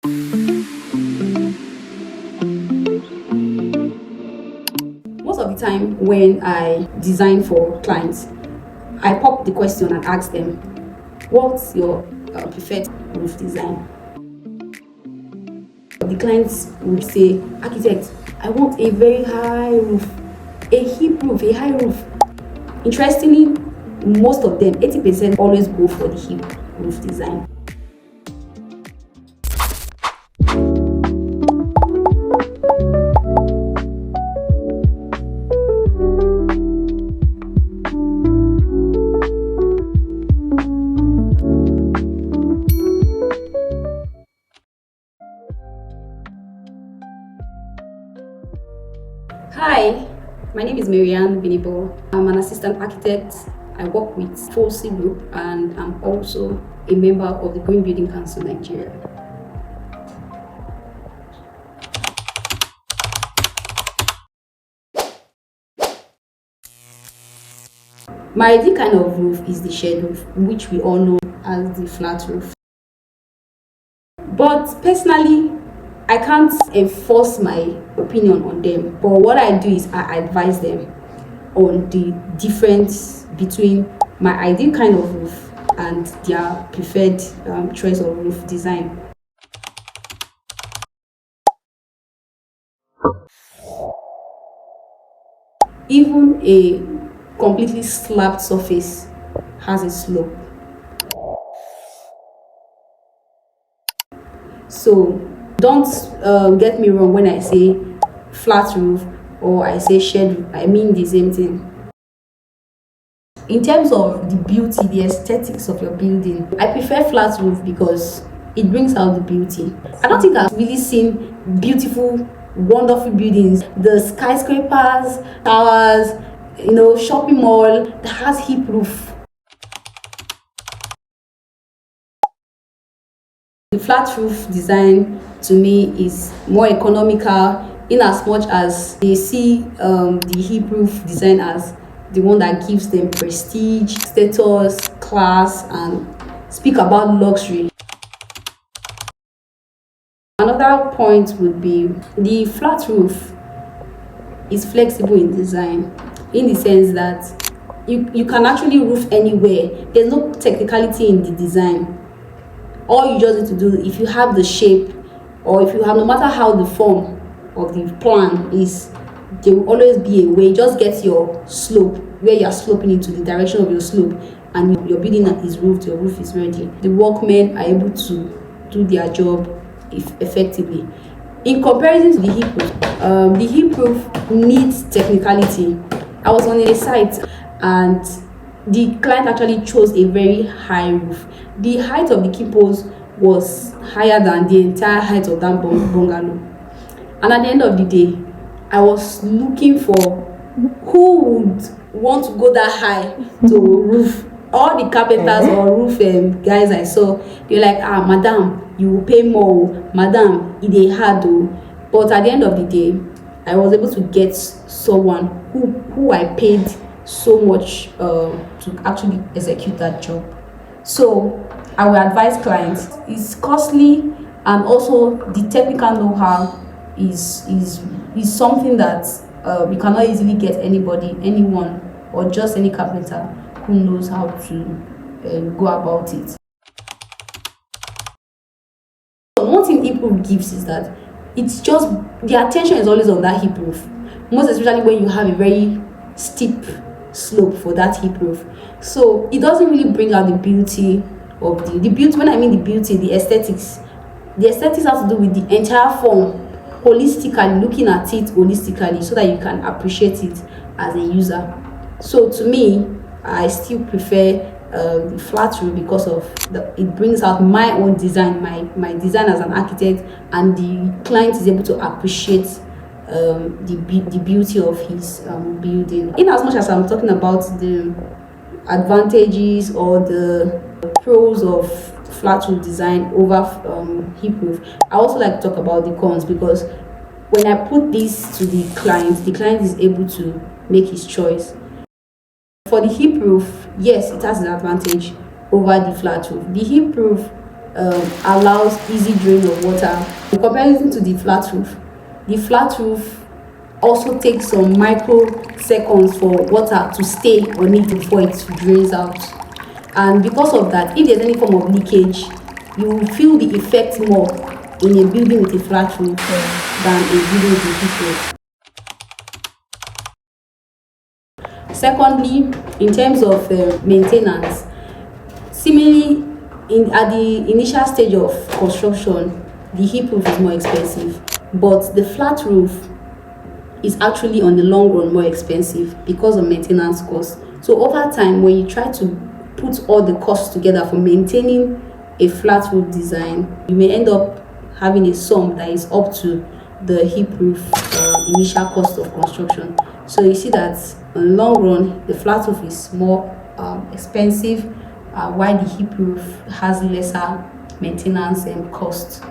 Most of the time when I design for clients, I pop the question and ask them, what's your preferred roof design? The clients would say, architect, I want a very high roof, a hip roof, a high roof. Interestingly, most of them, 80% always go for the hip roof design. Hi, my name is Binibor. I'm an assistant architect. I work with Folsey Group and I'm also a member of the Green Building Council Nigeria. My ideal kind of roof is the shed roof, which we all know as the flat roof. But personally, I can't enforce my opinion on them. But what I do is I advise them on the difference between my ideal kind of roof and their preferred choice of roof design. Even a completely slabbed surface has a slope. So don't get me wrong when I say flat roof or I say shed roof, I mean the same thing. In terms of the beauty, the aesthetics of your building, I prefer flat roof because it brings out the beauty. I don't think I've really seen beautiful, wonderful buildings, the skyscrapers, towers, shopping mall that has hip roof. The flat roof design to me is more economical in as much as they see the hip roof design as the one that gives them prestige, status, class, and speak about luxury. Another point would be the flat roof is flexible in design in the sense that you can actually roof anywhere. There's no technicality in the design. All you just need to do, if you have the shape or if you have, no matter how the form of the plan is, there will always be a way. Just get your slope where you're sloping into the direction of your slope and your building is roofed, your roof is ready. The workmen are able to do their job effectively. In comparison to the hip roof needs technicality. I was on a site and the client actually chose a very high roof. The height of the kipos was higher than the entire height of that bungalow. And at the end of the day, I was looking for who would want to go that high to roof. All the carpenters or roof guys I saw, they're like, madam, you will pay more, madam, it is hard though. But at the end of the day, I was able to get someone who I paid so much to actually execute that job. So I will advise clients, it's costly, and also the technical know-how is something that you cannot easily get anyone or just any carpenter who knows how to go about it. One thing hip roof gives is that it's just the attention is always on that hip roof, most especially when you have a very steep slope for that hip roof. So it doesn't really bring out the beauty of the beauty. When I mean the beauty, the aesthetics has to do with the entire form, holistically, looking at it holistically so that you can appreciate it as a user. So to me, I still prefer the flat roof because of it brings out my own design, my design as an architect, and the client is able to appreciate the beauty of his building. In as much as I'm talking about the advantages or the pros of flat roof design over hip roof, I also like to talk about the cons, because when I put this to the client is able to make his choice. For the hip roof, yes, it has an advantage over the flat roof. The hip roof allows easy drain of water. In comparison to the flat roof also takes some microseconds for water to stay on it before it drains out. And because of that, if there's any form of leakage, you will feel the effect more in a building with a flat roof than a building with a heat roof. Secondly, in terms of maintenance, similarly, at the initial stage of construction, the heat roof is more expensive, but the flat roof is actually on the long run more expensive because of maintenance costs. So over time, when you try to put all the costs together for maintaining a flat roof design, you may end up having a sum that is up to the heat roof initial cost of construction. So you see that in the long run, the flat roof is more expensive, while the heat roof has lesser maintenance and cost.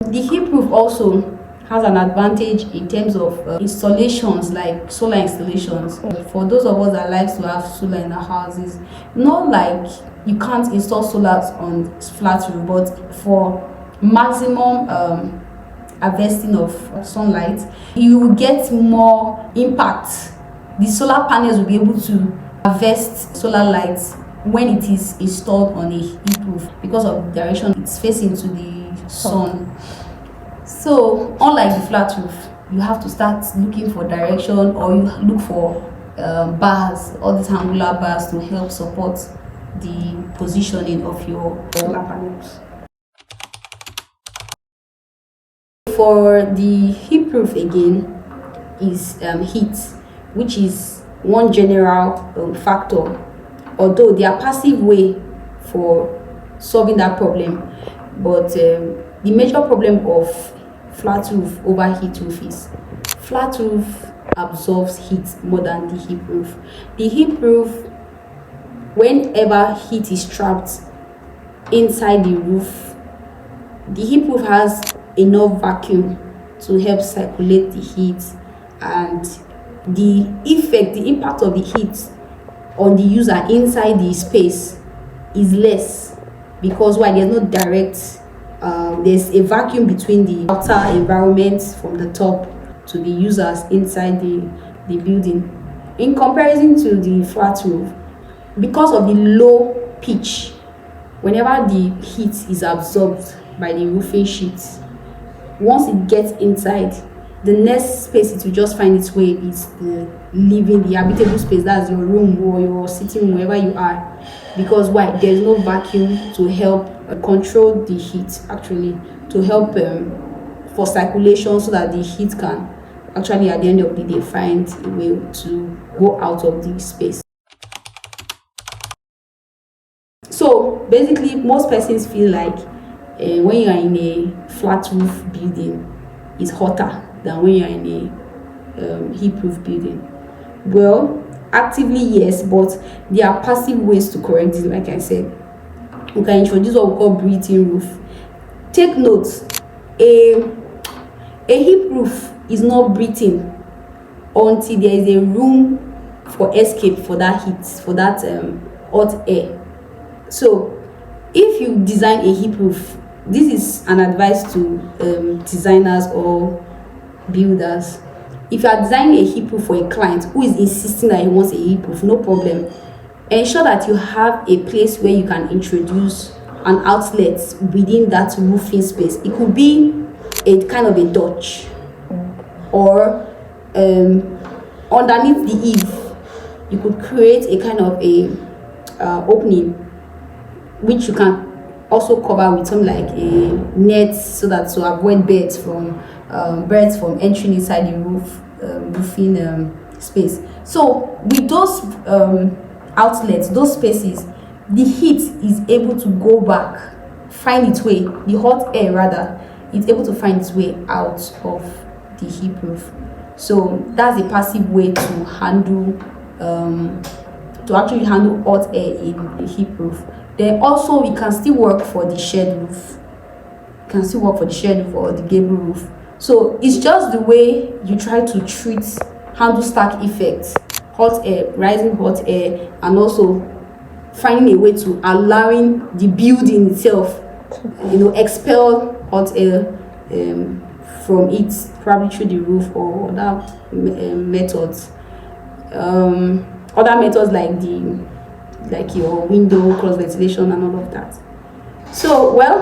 The heat roof also has an advantage in terms of installations, like solar installations. For those of us that like to have solar in our houses, not like you can't install solars on flat roof, but for maximum harvesting of sunlight, you will get more impact. The solar panels will be able to harvest solar lights when it is installed on a heat roof because of the direction it's facing to the sun. So unlike the flat roof, you have to start looking for direction, or you look for bars, all these angular bars to help support the positioning of your solar panels. For the heat roof again is heat, which is one general factor, although they are passive way for solving that problem. But the major problem of flat roof over heat roof is flat roof absorbs heat more than the heat roof. The heat roof, whenever heat is trapped inside the roof, the heat roof has enough vacuum to help circulate the heat, and the impact of the heat on the user inside the space is less, because why? There's no direct there's a vacuum between the outer environment from the top to the users inside the building. In comparison to the flat roof, because of the low pitch, whenever the heat is absorbed by the roofing sheet, once it gets inside, the next space it will just find its way is the habitable space. That's your room or your sitting room, wherever you are. Because why? There's no vacuum to help control the heat, actually, to help for circulation, so that the heat can actually at the end of the day find a way to go out of the space. So basically, most persons feel like when you are in a flat roof building, it's hotter than when you are in a heat proof building. Well, actively yes, but there are passive ways to correct it. Like I said, we can introduce what we call breathing roof. Take note, a heat roof is not breathing until there is a room for escape for that heat, for that hot air. So if you design a heat roof, this is an advice to designers or builders. If you are designing a heat roof for a client who is insisting that he wants a heat roof, no problem. Ensure that you have a place where you can introduce an outlet within that roofing space. It could be a kind of a dutch, or underneath the eave, you could create a kind of a opening, which you can also cover with something like a net, so that to avoid birds from entering inside the roofing space. So with those outlets, those spaces, the heat is able to go back, find its way, the hot air rather, it's able to find its way out of the heat roof. So that's a passive way to handle to actually handle hot air in the heat roof. Then also we can still work for the shed roof. You can still work for the shed roof or the gable roof. So it's just the way you try to handle stack effects, hot air, rising hot air, and also finding a way to allowing the building itself, expel hot air from it, probably through the roof or other methods. Other methods like your window cross ventilation and all of that. So, well,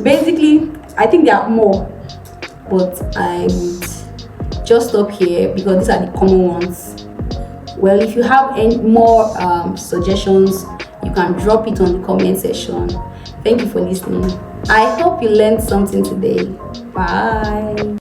basically, I think there are more, but I would just stop here because these are the common ones. Well, if you have any more suggestions, you can drop it on the comment section. Thank you for listening. I hope you learned something today. Bye.